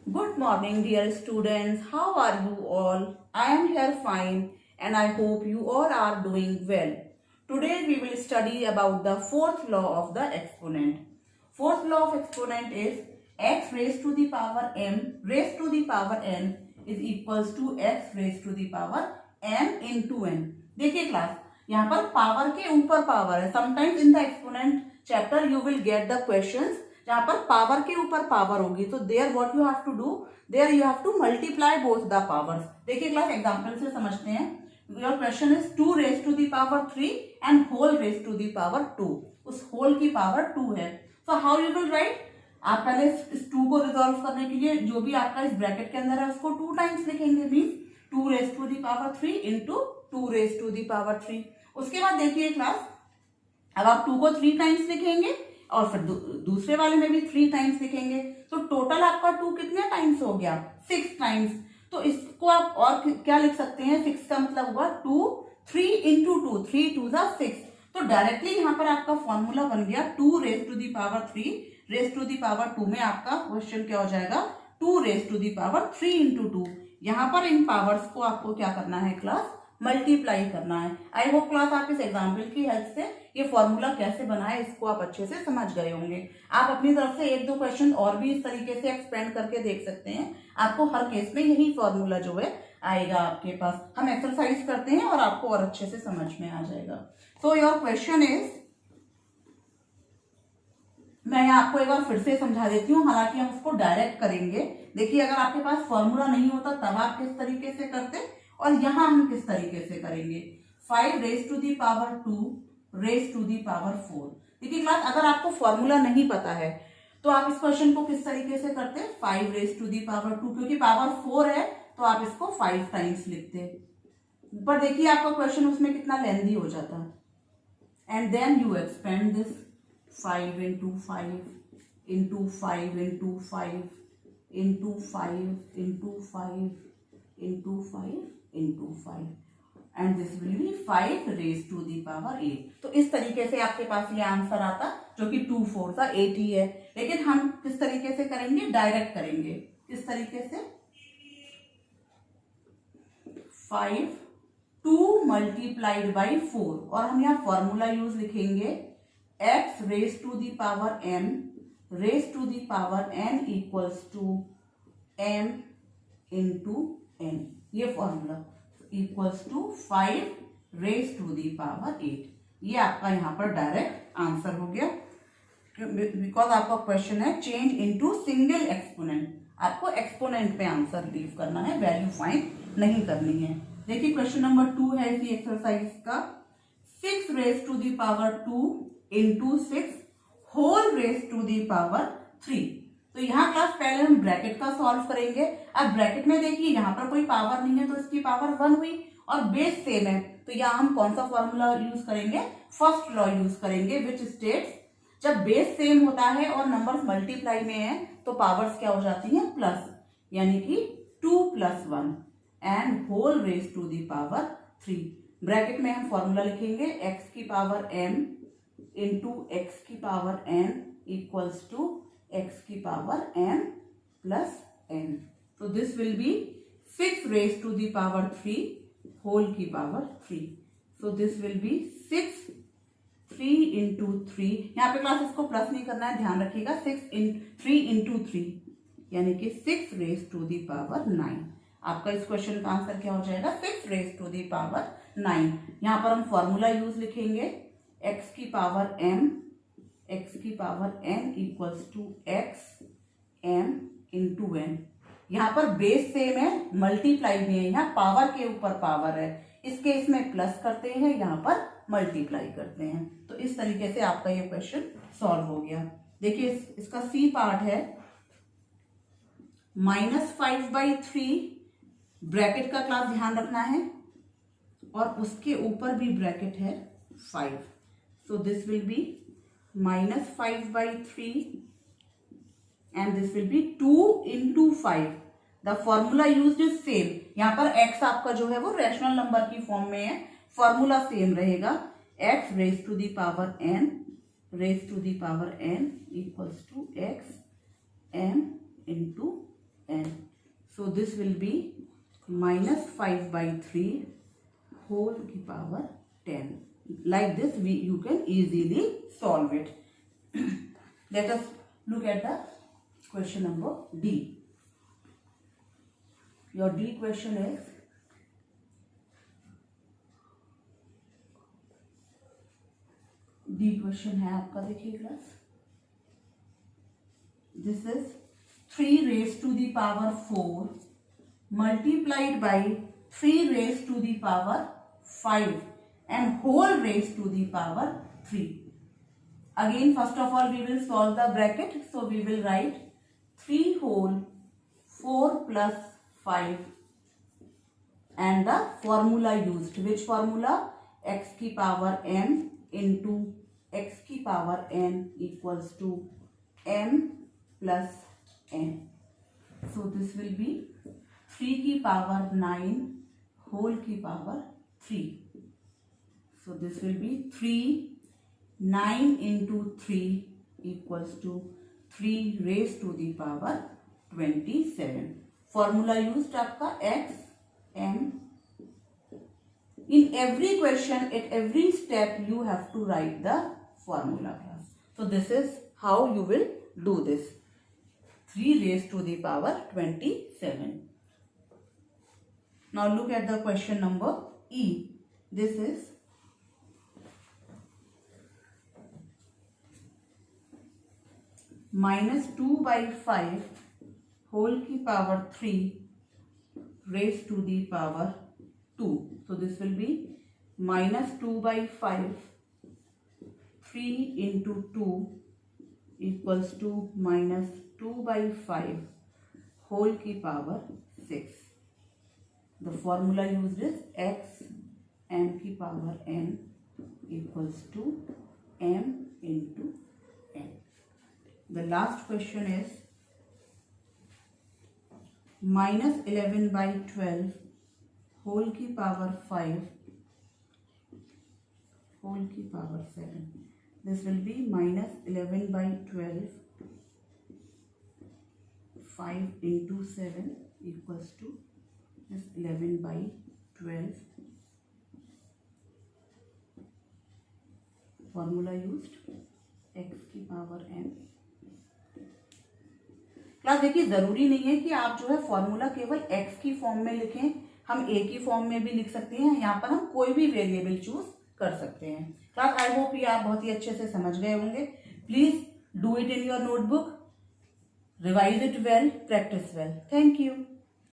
Good morning, dear students. How are you all? I am here fine and I hope you all are doing well. Today we will study about the fourth law of the exponent. Fourth law of exponent is x raised to the power m raised to the power n is equals to x raised to the power m into n. देखिए class, यहाँ पर power के ऊपर power है. Sometimes in the exponent chapter you will get the questions जहां पर power के ऊपर पावर होगी. तो there what you have to do, there you have to multiply both the powers. देखिए क्लास, एग्जांपल से समझते हैं. Your question is 2 raise to the power 3 and whole raise to the power 2. उस whole की power 2 है. So how you will write, आप पहले इस 2 को रिजॉल्व करने के लिए जो भी आपका इस ब्रैकेट के अंदर है उसको 2 टाइम्स लिखेंगे. Means 2 raise to the power 3 into 2 raise to the power 3. उसके बाद देखिए क्लास, अब आप 2 को 3 टाइम्स लिखेंगे और फिर दूसरे वाले में भी 3 टाइम्स लिखेंगे. तो टोटल आपका 2 कितने टाइम्स हो गया? 6 टाइम्स. तो इसको आप और क्या लिख सकते हैं? 6 का मतलब हुआ 2, 3 इंटू 2, 3 2 ज़ा 6. तो डायरेक्टली यहाँ पर आपका फॉर्मूला बन गया 2 raise to the power 3 raise to the power 2 में आपका क्वेश्चन क्या हो जाएगा? 2 raise to the power 3 into 2. यहाँ पर इन पावर्स को आपको क्या करना है क्लास? मल्टीप्लाई करना है. आई होप क्लास आप इस एग्जाम्पल की हेल्प से ये फॉर्मूला कैसे बना है इसको आप अच्छे से समझ गए होंगे. आप अपनी तरफ से 1-2 क्वेश्चन और भी इस तरीके से एक्सपेंड करके देख सकते हैं. आपको हर केस में यही फॉर्मूला जो है आएगा आपके पास. हम एक्सरसाइज करते हैं और आपको और अच्छे से समझ में आ जाएगा. सो योर क्वेश्चन इज, मैं आपको एक बार फिर से समझा देती हूँ, हालांकि हम उसको डायरेक्ट करेंगे. देखिए, अगर आपके पास फॉर्मूला नहीं होता तब आप किस तरीके से करते और यहां हम किस तरीके से करेंगे. 5 raise to the power 2 raise to the power 4. देखिए क्लास, अगर आपको फॉर्मूला नहीं पता है तो आप इस क्वेश्चन को किस तरीके से करते? 5 रेज टू दी पावर 2, क्योंकि पावर 4 है तो आप इसको 5 टाइम्स लिखते. पर देखिए आपका क्वेश्चन उसमें कितना लेंथी हो जाता. And then you expand this 5 into 5 into 5 into 5 into 5 into 5 into 5 into 5 and this will be 5 raise to the power 8. तो इस तरीके से आपके पास ये आंसर आता, जो कि 2 4 सा 8 ही है. लेकिन हम किस तरीके से करेंगे? डायरेक्ट करेंगे. किस तरीके से? 5 2 मल्टीप्लाइड बाई 4 और हम यहाँ फॉर्मूला यूज लिखेंगे x raise to the power m raise to the power n equals to m into n. ये formula equals to 5 raise to the power 8. ये आपका यहाँ पर डायरेक्ट आंसर हो गया, बिकॉज आपका क्वेश्चन है चेंज इनटू सिंगल एक्सपोनेंट. आपको एक्सपोनेंट पे आंसर लीव करना है, वैल्यू फाइंड नहीं करनी है. देखिए क्वेश्चन नंबर 2 है इसी एक्सरसाइज का. 6 raise to the power 2 into 6 whole raise to the power 3. तो यहाँ क्लास पहले हम ब्रैकेट का सॉल्व करेंगे. अब ब्रैकेट में देखिए यहाँ पर कोई पावर नहीं है तो इसकी पावर 1 हुई और बेस सेम है. तो यहाँ हम कौन सा फॉर्मूला यूज करेंगे? फर्स्ट लॉ यूज करेंगे, विच स्टेट्स जब बेस सेम होता है और नंबर्स मल्टीप्लाई में है तो पावर्स क्या हो जाती हैं? प्लस. यानी कि 2 + 1 and whole raise to the power 3. Bracket में हम फॉर्मूला लिखेंगे x की पावर m इंटू x की power n equals to x की पावर m प्लस n. तो this will be 6 raise to the power 3 whole की power 3. So this will be 3 into 3. यहाँ पे क्लास इसको प्लस नहीं करना है, ध्यान रखिएगा. 3 इंटू 3 यानी कि 6 रेज टू दी पावर 9. आपका इस क्वेश्चन का आंसर क्या हो जाएगा? 6 रेज टू दी पावर 9. यहाँ पर हम फॉर्मूला यूज लिखेंगे x की पावर m x की power n equals to x m into n. यहाँ पर बेस सेम है, मल्टीप्लाई भी है. यहाँ पावर के ऊपर पावर है, इस केस में प्लस करते हैं, यहाँ पर मल्टीप्लाई करते हैं. तो इस तरीके से आपका ये क्वेश्चन सॉल्व हो गया. देखिए इसका सी पार्ट है -5/3. ब्रैकेट का क्लास ध्यान रखना है और उसके ऊपर भी ब्रैकेट है 5. सो this will B -5/3 and this will B 2 into 5. The formula used is same. यहाँ पर x आपका जो है वो रैशनल नंबर की फॉर्म में है, फॉर्मूला सेम रहेगा. x raise to the power n equals to x m into n. this will be minus 5 by 3 whole की power 10. Like this you can easily solve it. Let us look at the question number D. Your D question is, D question है आपका, देखिए class, this is 3 raised to the power 4 multiplied by 3 raised to the power 5 and whole raised to the power 3. Again, first of all, we will solve the bracket. So we will write 3 whole 4 plus 5 and the formula used. Which formula? X की power m into x की power n equals to m plus n. So this will be 3 की power 9 whole की power 3. So this will be 3 9 into 3 equals to 3 raised to the power 27. Formula used आपका x m. In every question, at every step, you have to write the formula class. So this is how you will do this. 3 raised to the power 27. Now look at the question number E. This is minus 2 by 5 whole की power 3 raised to the power 2. So this will be minus 2 by 5 3 into 2 equals to minus 2 by 5 whole की power 6. The formula used is x m की power n equals to m into n. The last question is minus 11 by 12 whole की power 5 whole की power 7. This will be minus 11 by 12 5 into 7 equals to 11 by 12. Formula used x की power n. Class देखिए, जरूरी नहीं है कि आप जो है फॉर्मूला केवल x की फॉर्म में लिखें, हम a की फॉर्म में भी लिख सकते हैं. यहाँ पर हम कोई भी वेरिएबल चूज कर सकते हैं. क्लास आई होप ये आप बहुत ही अच्छे से समझ गए होंगे. Please do it in your notebook, revise it well, practice well. Thank you.